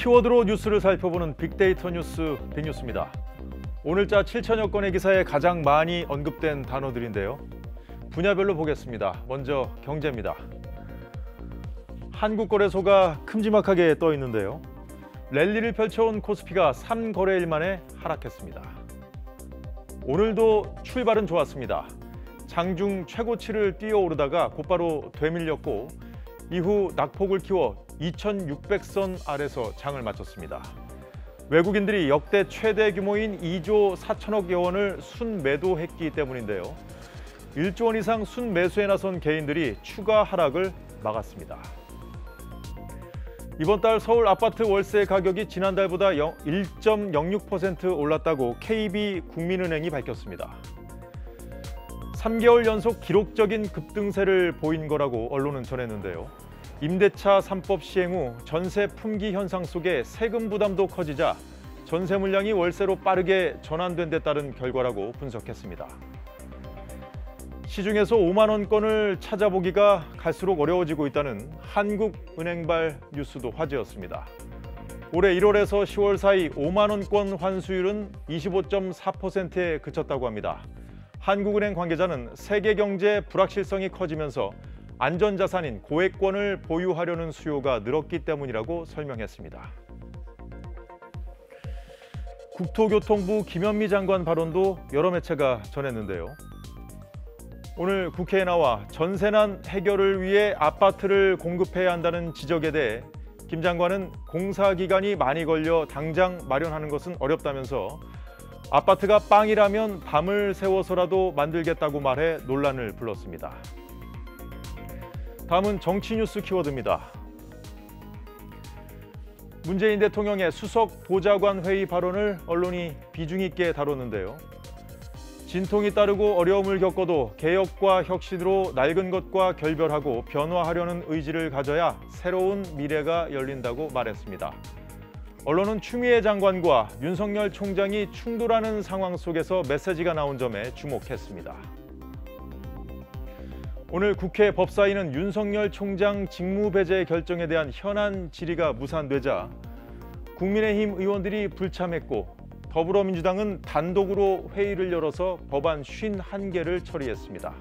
키워드로 뉴스를 살펴보는 빅데이터 뉴스 빅뉴스입니다. 오늘자 7천여 건의 기사에 가장 많이 언급된 단어들인데요. 분야별로 보겠습니다. 먼저 경제입니다. 한국거래소가 큼지막하게 떠 있는데요. 랠리를 펼쳐온 코스피가 3거래일 만에 하락했습니다. 오늘도 출발은 좋았습니다. 장중 최고치를 뛰어오르다가 곧바로 되밀렸고 이후 낙폭을 키워 2,600선 아래서 장을 마쳤습니다. 외국인들이 역대 최대 규모인 2조 4천억여 원을 순매도했기 때문인데요. 1조 원 이상 순매수에 나선 개인들이 추가 하락을 막았습니다. 이번 달 서울 아파트 월세 가격이 지난달보다 1.06% 올랐다고 KB국민은행이 밝혔습니다. 3개월 연속 기록적인 급등세를 보인 거라고 언론은 전했는데요. 임대차 3법 시행 후 전세 품귀 현상 속에 세금 부담도 커지자 전세 물량이 월세로 빠르게 전환된 데 따른 결과라고 분석했습니다. 시중에서 5만 원권을 찾아보기가 갈수록 어려워지고 있다는 한국은행발 뉴스도 화제였습니다. 올해 1월에서 10월 사이 5만 원권 환수율은 25.4%에 그쳤다고 합니다. 한국은행 관계자는 세계 경제 불확실성이 커지면서 안전자산인 고액권을 보유하려는 수요가 늘었기 때문이라고 설명했습니다. 국토교통부 김현미 장관 발언도 여러 매체가 전했는데요. 오늘 국회에 나와 전세난 해결을 위해 아파트를 공급해야 한다는 지적에 대해 김 장관은 공사기간이 많이 걸려 당장 마련하는 것은 어렵다면서 아파트가 빵이라면 밤을 새워서라도 만들겠다고 말해 논란을 불렀습니다. 다음은 정치 뉴스 키워드입니다. 문재인 대통령의 수석 보좌관 회의 발언을 언론이 비중 있게 다뤘는데요. 진통이 따르고 어려움을 겪어도 개혁과 혁신으로 낡은 것과 결별하고 변화하려는 의지를 가져야 새로운 미래가 열린다고 말했습니다. 언론은 추미애 장관과 윤석열 총장이 충돌하는 상황 속에서 메시지가 나온 점에 주목했습니다. 오늘 국회 법사위는 윤석열 총장 직무배제 결정에 대한 현안 질의가 무산되자 국민의힘 의원들이 불참했고 더불어민주당은 단독으로 회의를 열어서 법안 51개를 처리했습니다.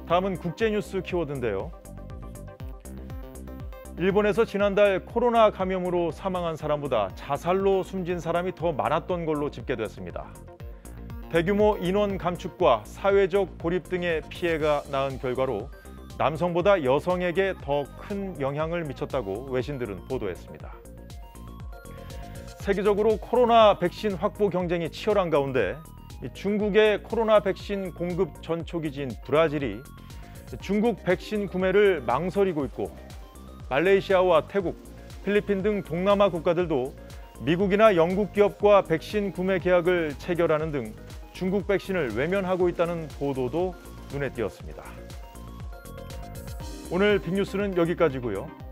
다음은 국제뉴스 키워드인데요. 일본에서 지난달 코로나 감염으로 사망한 사람보다 자살로 숨진 사람이 더 많았던 걸로 집계됐습니다. 대규모 인원 감축과 사회적 고립 등의 피해가 낳은 결과로 남성보다 여성에게 더 큰 영향을 미쳤다고 외신들은 보도했습니다. 세계적으로 코로나 백신 확보 경쟁이 치열한 가운데 중국의 코로나 백신 공급 전초기지인 브라질이 중국 백신 구매를 망설이고 있고 말레이시아와 태국, 필리핀 등 동남아 국가들도 미국이나 영국 기업과 백신 구매 계약을 체결하는 등 중국 백신을 외면하고 있다는 보도도 눈에 띄었습니다. 오늘 빅뉴스는 여기까지고요.